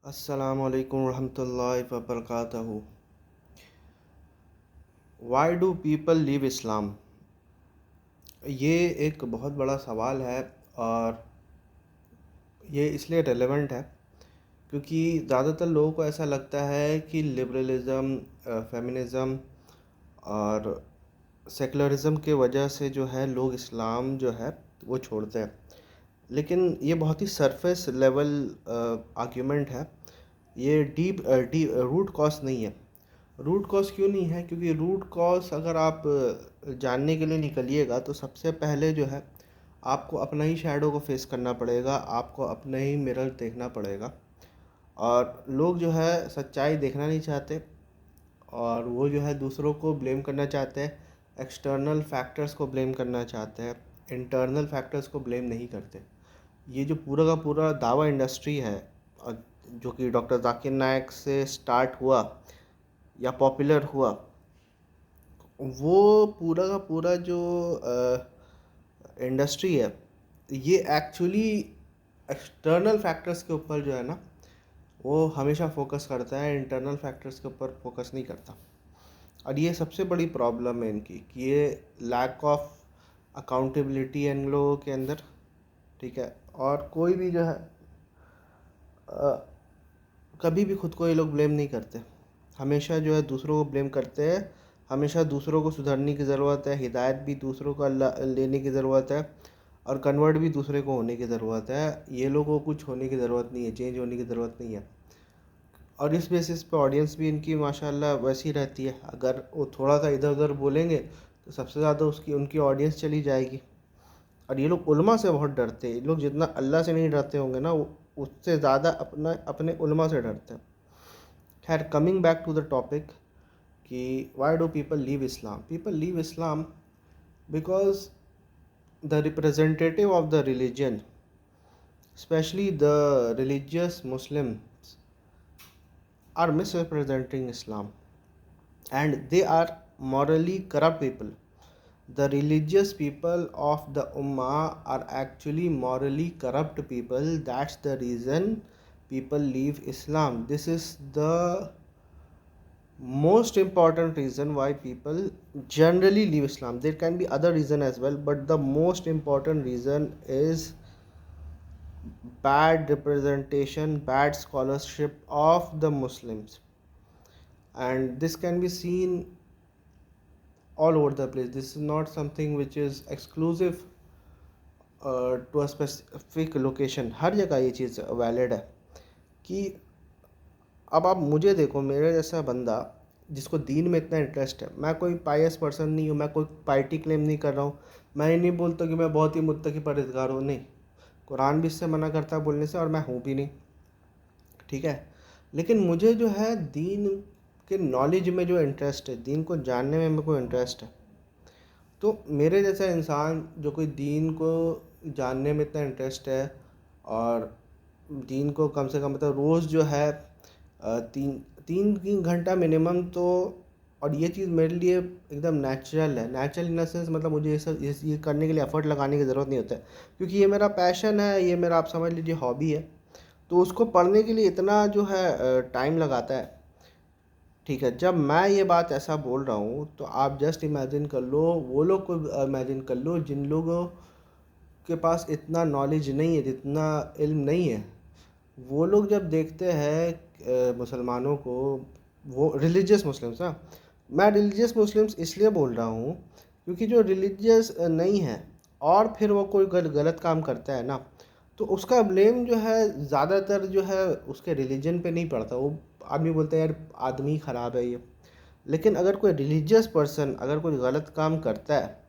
अस्सलामु अलैकुम रहमतुल्लाहि व बरकातहू। वाई डू पीपल लीव इस्लाम? ये एक बहुत बड़ा सवाल है और ये इसलिए रेलेवेंट है क्योंकि ज़्यादातर लोगों को ऐसा लगता है कि लिबरलिज़म, फेमिनिज़म और सेकुलरिज़म के वजह से जो है लोग इस्लाम जो है वो छोड़ते हैं। लेकिन ये बहुत ही सरफेस लेवल आर्ग्यूमेंट है। ये डीप रूट कॉज नहीं है। रूट कॉज क्यों नहीं है? क्योंकि रूट कॉज अगर आप जानने के लिए निकलिएगा तो सबसे पहले जो है आपको अपना ही शैडो को फेस करना पड़ेगा, आपको अपना ही मिरर देखना पड़ेगा। और लोग जो है सच्चाई देखना नहीं चाहते और वो जो है दूसरों को ब्लेम करना चाहते हैं, एक्सटर्नल फैक्टर्स को ब्लेम करना चाहते हैं, इंटरनल फैक्टर्स को ब्लेम नहीं करते। ये जो पूरा का पूरा दावा इंडस्ट्री है जो कि डॉक्टर जाकिर नायक से स्टार्ट हुआ या पॉपुलर हुआ, वो पूरा का पूरा जो इंडस्ट्री है ये एक्चुअली एक्सटर्नल फैक्टर्स के ऊपर जो है ना वो हमेशा फोकस करता है, इंटरनल फैक्टर्स के ऊपर फोकस नहीं करता। और ये सबसे बड़ी प्रॉब्लम है इनकी कि ये लैक ऑफ अकाउंटेबिलिटी है इन लोगों के अंदर। ठीक है, और कोई भी जो है कभी भी खुद को ये लोग ब्लेम नहीं करते, हमेशा जो है दूसरों को ब्लेम करते हैं। हमेशा दूसरों को सुधरने की ज़रूरत है, हिदायत भी दूसरों का लेने की ज़रूरत है और कन्वर्ट भी दूसरे को होने की ज़रूरत है। ये लोगों को कुछ होने की ज़रूरत नहीं है, चेंज होने की ज़रूरत नहीं है। और इस बेसिस पे ऑडियंस भी इनकी माशाल्लाह वैसी रहती है। अगर वो थोड़ा सा इधर उधर बोलेंगे तो सबसे ज़्यादा उसकी उनकी ऑडियंस चली जाएगी। और ये लोग उलमा से बहुत डरते हैं। ये लोग जितना अल्लाह से नहीं डरते होंगे ना, वो उससे ज़्यादा अपने उलमा से डरते हैं। खैर, coming back to the topic कि why do people leave Islam? People leave Islam because the representative of the religion, specially the religious Muslims, are misrepresenting Islam and they are morally corrupt people. The religious people of the Ummah are actually morally corrupt people. That's the reason people leave Islam. This is the most important reason why people generally leave Islam. There can be other reason as well, but the most important reason is bad representation, bad scholarship of the Muslims. And this can be seen all over the place. This is not something which is exclusive to a specific location. हर जगह ये चीज़ valid है कि अब आप मुझे देखो, मेरे जैसा बंदा जिसको दीन में इतना इंटरेस्ट है, मैं कोई पायस पर्सन नहीं हूँ, मैं कोई पार्टी क्लेम नहीं कर रहा हूँ, मैं ये नहीं बोलता कि मैं बहुत ही मुत्तकी परहेज़गार हूँ, नहीं। कुरान भी इससे मना करता है बोलने से और मैं हूँ भी नहीं। ठीक है, लेकिन मुझे जो है दीन के नॉलेज में जो इंटरेस्ट है, दीन को जानने में मेरे को इंटरेस्ट है। तो मेरे जैसा इंसान जो कोई दीन को जानने में इतना इंटरेस्ट है और दीन को कम से कम मतलब रोज़ जो है तीन तीन तीन घंटा मिनिमम तो, और ये चीज़ मेरे लिए एकदम नेचुरल है। नेचुरल इन द सेंस मतलब मुझे ये करने के लिए एफर्ट लगाने की ज़रूरत नहीं होता है, क्योंकि ये मेरा पैशन है, ये मेरा आप समझ लीजिए हॉबी है। तो उसको पढ़ने के लिए इतना जो है टाइम लगाता है। ठीक है, जब मैं ये बात ऐसा बोल रहा हूँ तो आप जस्ट इमेजिन कर लो, वो लोग को इमेजिन कर लो जिन लोगों के पास इतना नॉलेज नहीं है, जितना इल्म नहीं है। वो लोग जब देखते हैं मुसलमानों को, वो रिलीजियस मुस्लिम्स, हाँ, मैं रिलीजियस मुस्लिम्स इसलिए बोल रहा हूँ क्योंकि जो रिलीजियस नहीं है और फिर वो कोई गलत काम करता है ना, तो उसका ब्लेम जो है ज़्यादातर जो है उसके रिलीजन पे नहीं पड़ता। वो आदमी बोलता है यार आदमी ख़राब है ये। लेकिन अगर कोई रिलीजियस पर्सन अगर कोई गलत काम करता है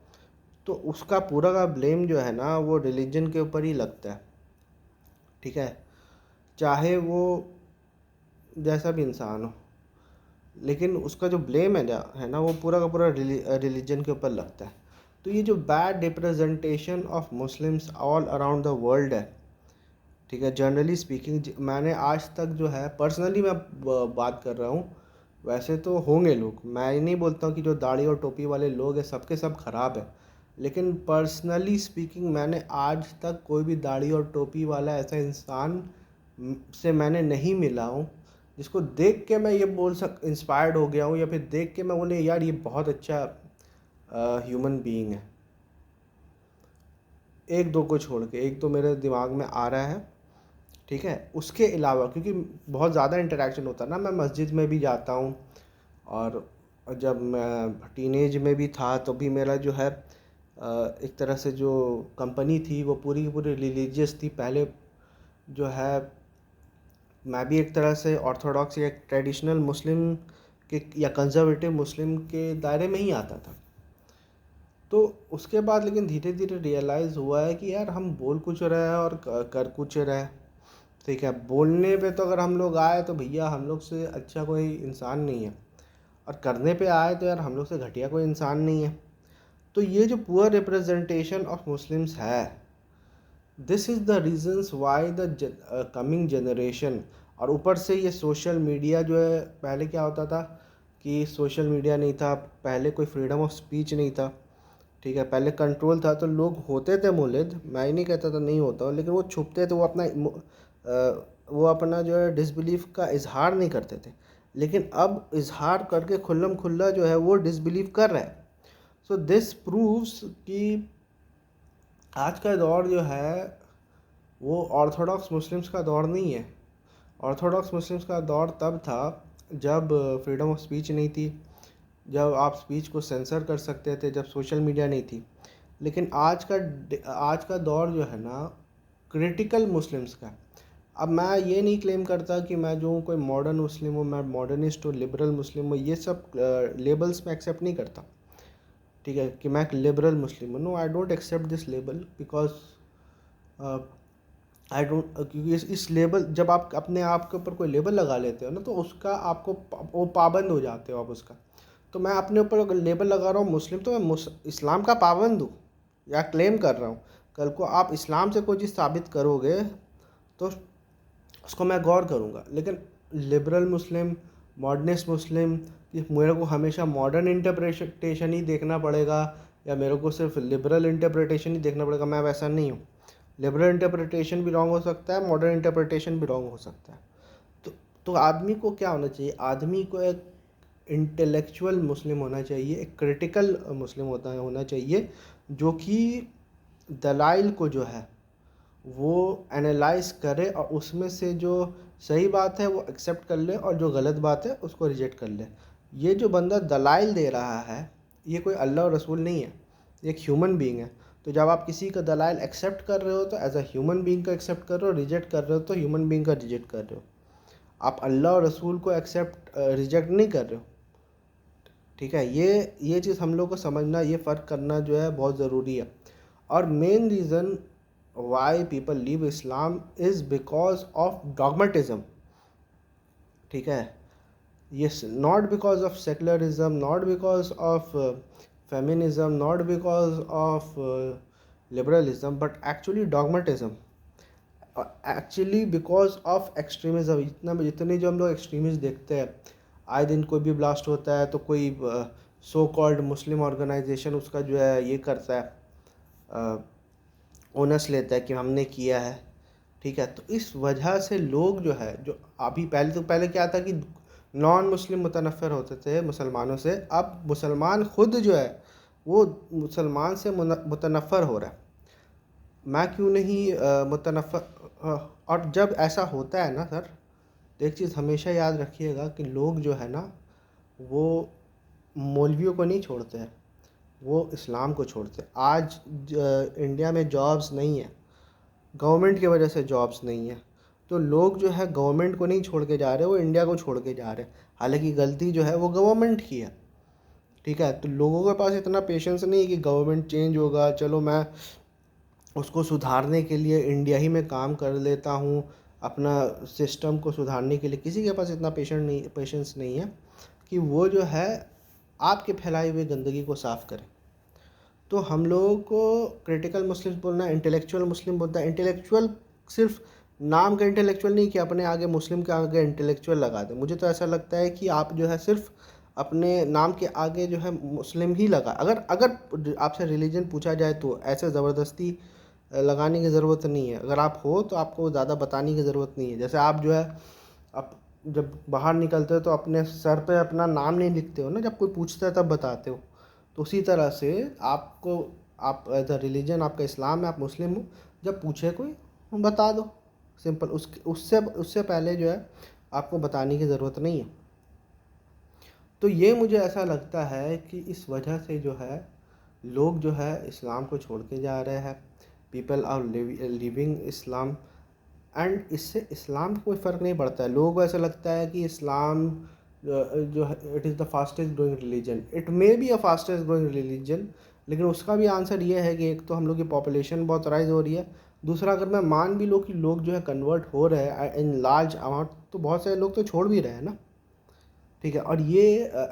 तो उसका पूरा का ब्लेम जो है ना वो रिलीजन के ऊपर ही लगता है। ठीक है, चाहे वो जैसा भी इंसान हो, लेकिन उसका जो ब्लेम है ना वो पूरा का पूरा रिलीजन के ऊपर लगता है। तो ये जो bad representation of Muslims all around the world है, ठीक है, जनरली स्पीकिंग, मैंने आज तक जो है पर्सनली मैं बात कर रहा हूँ, वैसे तो होंगे लोग, मैं ये नहीं बोलता हूँ कि जो दाढ़ी और टोपी वाले लोग हैं सबके सब ख़राब है, लेकिन पर्सनली स्पीकिंग मैंने आज तक कोई भी दाढ़ी और टोपी वाला ऐसा इंसान से मैंने नहीं मिला हूँ, जिसको देख के मैं ये इंस्पायर्ड हो गया हूँ, या फिर देख के मैं बोले यार ये बहुत अच्छा ह्यूमन बीइंग है। एक दो को छोड़ के, एक तो मेरे दिमाग में आ रहा है, ठीक है। उसके अलावा क्योंकि बहुत ज़्यादा इंटरेक्शन होता है ना, मैं मस्जिद में भी जाता हूँ, और जब मैं टीनेज में भी था तो भी मेरा जो है एक तरह से जो कंपनी थी वो पूरी की पूरी रिलीजियस थी। पहले जो है मैं भी एक तरह से ऑर्थोडॉक्स या ट्रेडिशनल मुस्लिम के या कंजर्वेटिव मुस्लिम के दायरे में ही आता था। तो उसके बाद लेकिन धीरे धीरे रियलाइज़ हुआ है कि यार हम बोल कुछ रहे हैं और कर कुछ रहे हैं, ठीक है। बोलने पे तो अगर हम लोग आए तो भैया हम लोग से अच्छा कोई इंसान नहीं है, और करने पे आए तो यार हम लोग से घटिया कोई इंसान नहीं है। तो ये जो पुअर रिप्रेजेंटेशन ऑफ मुस्लिम्स है, this is the reasons why the coming generation. और ऊपर से ये सोशल मीडिया जो है, पहले क्या होता था कि सोशल मीडिया नहीं था, पहले कोई फ्रीडम ऑफ स्पीच नहीं था, ठीक है। पहले कंट्रोल था, तो लोग होते थे मुलिद, मैं ही नहीं कहता था नहीं होता, लेकिन वो छुपते थे, वो अपना जो है डिसबिलीफ का इजहार नहीं करते थे। लेकिन अब इजहार करके खुल्लम खुल्ला जो है वो डिसबिलीव कर रहा है। सो दिस प्रूव्स कि आज का दौर जो है वो ऑर्थोडॉक्स मुस्लिम्स का दौर नहीं है। ऑर्थोडॉक्स मुस्लिम्स का दौर तब था जब फ्रीडम ऑफ स्पीच नहीं थी, जब आप स्पीच को सेंसर कर सकते थे, जब सोशल मीडिया नहीं थी। लेकिन आज का दौर जो है ना क्रिटिकल मुस्लिम्स का। अब मैं ये नहीं क्लेम करता कि मैं जो हूँ कोई मॉडर्न मुस्लिम हूँ, मैं मॉडर्निस्ट हूँ, लिबरल मुस्लिम हूँ, ये सब लेबल्स में एक्सेप्ट नहीं करता, ठीक है, कि मैं एक लिबरल मुस्लिम हूँ। No, I don't accept this label, because I don't, क्योंकि इस लेबल, जब आप अपने आप के ऊपर कोई लेबल लगा लेते हो ना, तो उसका आपको वो पाबंद हो जाते हो आप उसका। तो मैं अपने ऊपर अगर लेबल लगा रहा हूँ मुस्लिम, तो मैं इस्लाम का पाबंद हूँ या क्लेम कर रहा हूँ। कल को आप इस्लाम से कोई चीज़ साबित करोगे तो उसको मैं गौर करूँगा। लेकिन लिबरल मुस्लिम, मॉडर्निस्ट मुस्लिम, कि मेरे को हमेशा मॉडर्न इंटरप्रिटेशन ही देखना पड़ेगा या मेरे को सिर्फ लिबरल इंटरप्रिटेशन ही देखना पड़ेगा, मैं वैसा नहीं हूँ। लिबरल इंटरप्रिटेशन भी रॉन्ग हो सकता है, मॉडर्न इंटरप्रिटेशन भी रॉन्ग हो सकता है। तो तो आदमी को क्या होना चाहिए? आदमी को एक इंटेलेक्चुअल मुस्लिम होना चाहिए, एक क्रिटिकल मुस्लिम होना चाहिए, जो कि दलाइल को जो है वो एनालाइज करे, और उसमें से जो सही बात है वो एक्सेप्ट कर ले, और जो गलत बात है उसको रिजेक्ट कर ले। ये जो बंदा दलाइल दे रहा है, ये कोई अल्लाह और रसूल नहीं है, ये एक ह्यूमन बीइंग है। तो जब आप किसी का दलाइल एक्सेप्ट कर रहे हो तो एज अ ह्यूमन बीइंग का एक्सेप्ट कर रहे हो, रिजेक्ट कर रहे हो तो ह्यूमन बीइंग का रिजेक्ट कर रहे हो। आप अल्लाह और रसूल को एक्सेप्ट रिजेक्ट नहीं कर रहे हो, ठीक है। ये चीज़ हम लोग को समझना, ये फ़र्क करना जो है बहुत ज़रूरी है। और main reason why people leave Islam is because of dogmatism, ठीक है। yes, not because of secularism, not because of feminism, not because of liberalism, but actually dogmatism, actually because of extremism. जितने जो हम लोग एक्सट्रीमिस्ट देखते हैं, आए दिन कोई भी ब्लास्ट होता है तो कोई सो कॉल्ड मुस्लिम ऑर्गेनाइजेशन उसका जो है ये करता है, ओनर्स लेता है कि हमने किया है, ठीक है। तो इस वजह से लोग जो है, जो अभी पहले क्या था कि नॉन मुस्लिम मुतनफ़िर होते थे मुसलमानों से, अब मुसलमान खुद जो है वो मुसलमान से मुतनफ़िर हो रहा है। मैं क्यों नहीं मुतनफ़िर? और जब ऐसा होता है ना सर, तो एक चीज़ हमेशा याद रखिएगा कि लोग जो है ना वो मौलवियों को नहीं छोड़ते हैं, वो इस्लाम को छोड़ते हैं। आज इंडिया में जॉब्स नहीं है, गवर्नमेंट की वजह से जॉब्स नहीं है, तो लोग जो है गवर्नमेंट को नहीं छोड़ के जा रहे, वो इंडिया को छोड़ के जा रहे हैं। हालांकि गलती जो है वो गवर्नमेंट की है, ठीक है। तो लोगों के पास इतना पेशेंस नहीं है कि गवर्नमेंट चेंज होगा, चलो मैं उसको सुधारने के लिए इंडिया ही में काम कर लेता हूँ, अपना सिस्टम को सुधारने के लिए किसी के पास इतना पेशेंस नहीं है कि वो जो है आपके फैलाई हुई गंदगी को साफ़ करे। तो हम लोगों को क्रिटिकल मुस्लिम बोलना है, इंटेलेक्चुअल मुस्लिम बोलता है। इंटेलेक्चुअल सिर्फ नाम का इंटेलेक्चुअल नहीं कि अपने आगे मुस्लिम के आगे इंटेलेक्चुअल लगा दे। मुझे तो ऐसा लगता है कि आप जो है सिर्फ अपने नाम के आगे जो है मुस्लिम ही लगा, अगर अगर आपसे रिलीजन पूछा जाए तो ऐसे ज़बरदस्ती लगाने की ज़रूरत नहीं है। अगर आप हो तो आपको ज़्यादा बताने की ज़रूरत नहीं है। जैसे आप जो है आप जब बाहर निकलते हो तो अपने सर पे अपना नाम नहीं लिखते हो ना, जब कोई पूछता है तब बताते हो। तो उसी तरह से आपको, आप एज अ रिलीजन आपका इस्लाम है, आप मुस्लिम हो, जब पूछे कोई बता दो, सिंपल। उससे उससे पहले जो है आपको बताने की ज़रूरत नहीं है। तो ये मुझे ऐसा लगता है कि इस वजह से जो है लोग जो है इस्लाम को छोड़ के जा रहे हैं। People are living Islam, and इससे इस्लाम को कोई फ़र्क नहीं पड़ता है। लोगों को ऐसा लगता है कि इस्लाम जो है it is the fastest growing religion. It may be a fastest growing religion, लेकिन उसका भी आंसर ये है कि एक तो हम लोग की पॉपुलेशन बहुत राइज हो रही है। दूसरा, अगर मैं मान भी लूँ कि लोग जो है कन्वर्ट हो रहे हैं इन लार्ज अमाउंट, तो बहुत सारे लोग तो छोड़ भी रहे हैं ना, ठीक है। और ये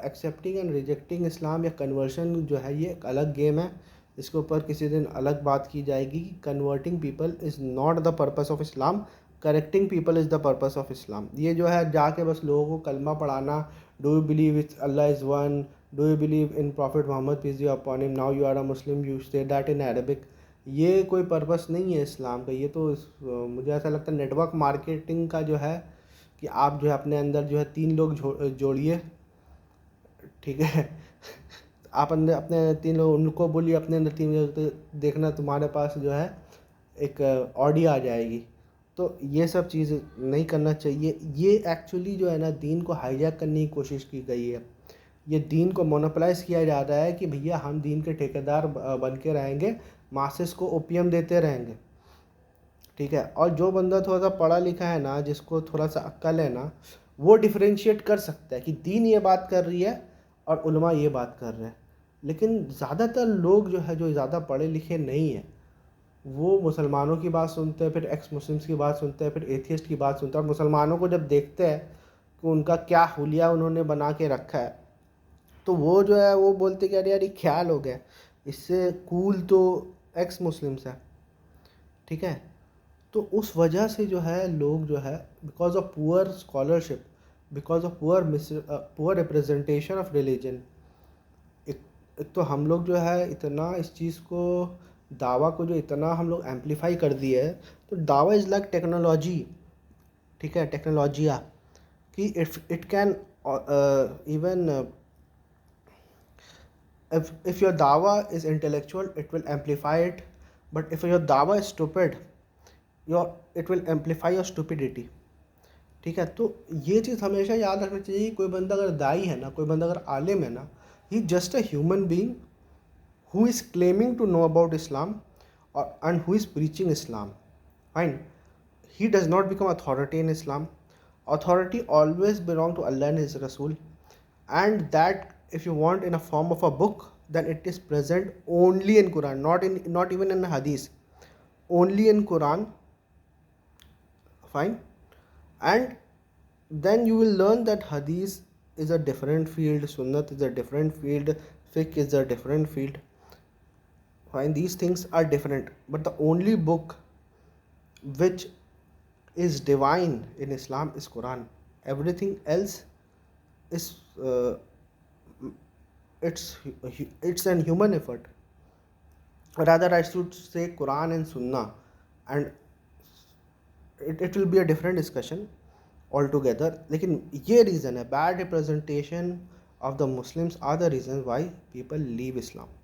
एक्सेप्टिंग एंड रिजेक्टिंग इस्लाम या कन्वर्शन जो है ये एक अलग गेम है। इसके ऊपर किसी दिन अलग बात की जाएगी कि converting people is not the purpose of Islam, correcting people is the purpose of Islam. ये जो है जाके बस लोगों को कलमा पढ़ाना, do you believe it's Allah is one, do you believe in prophet Muhammad peace be upon him, now you are a Muslim, you say that in Arabic, ये कोई पर्पस नहीं है इस्लाम का। ये तो मुझे ऐसा लगता है नेटवर्क मार्केटिंग का जो है कि आप जो है अपने अंदर जो है 3 लोग जोड़िए, ठीक है। आप अंदर अपने 3 लोग उनको बोलिए अपने अंदर 3 लोग, तो देखना तुम्हारे पास जो है एक ऑडी आ जाएगी। तो ये सब चीज़ नहीं करना चाहिए। ये एक्चुअली जो है ना दीन को हाईजैक करने की कोशिश की गई है। ये दीन को मोनोपलाइज़ किया जा रहा है कि भैया हम दीन के ठेकेदार बन के रहेंगे, मासेस को ओपियम देते रहेंगे, ठीक है। और जो बंदा थोड़ा सा पढ़ा लिखा है ना, जिसको थोड़ा सा अक्ल है ना, वो डिफरेंशिएट कर सकता है कि दीन ये बात कर रही है और उलमा ये बात कर रहे हैं। लेकिन ज़्यादातर लोग जो है, जो ज़्यादा पढ़े लिखे नहीं हैं, वो मुसलमानों की बात सुनते हैं, फिर एक्स मुस्लिम्स की बात सुनते हैं, फिर एथियस्ट की बात सुनते हैं, और मुसलमानों को जब देखते हैं कि उनका क्या हुलिया उन्होंने बना के रखा है, तो वो जो है वो बोलते कि अरे यार ये ख्याल हो गया, इससे कूल तो एक्स मुस्लिम्स है, ठीक है। तो उस वजह से जो है लोग जो है because of poor scholarship, because of poor representation of religion, एक एक तो हम लोग जो है इतना इस चीज़ को, दावा को जो इतना हम लोग एम्पलीफाई कर दिए है। तो दावा इज़ लाइक टेक्नोलॉजी, ठीक है, टेक्नोलॉजिया, कि it can even if your dawa is intellectual it will amplify it, but if your dawa is stupid your it will amplify your stupidity, ठीक है। तो ये चीज़ हमेशा याद रखना चाहिए। कोई बंदा अगर दाई है ना, कोई बंदा अगर आलिम है ना, he just a human being who is claiming to know about Islam, and who is preaching Islam. Fine. He does not become authority in Islam. Authority always belong to Allah and His Rasul. And that, if you want, in a form of a book, then it is present only in Quran, not even in Hadith. Only in Quran. Fine. And then you will learn that Hadith is a different field, Sunnat is a different field, Fiqh is a different field. Fine, these things are different, but the only book which is divine in Islam is Quran. Everything else is it's an human effort. Rather, I should say Quran and Sunnah, and it will be a different discussion altogether. लेकिन ये reason है, bad representation of the Muslims are the reasons why people leave Islam.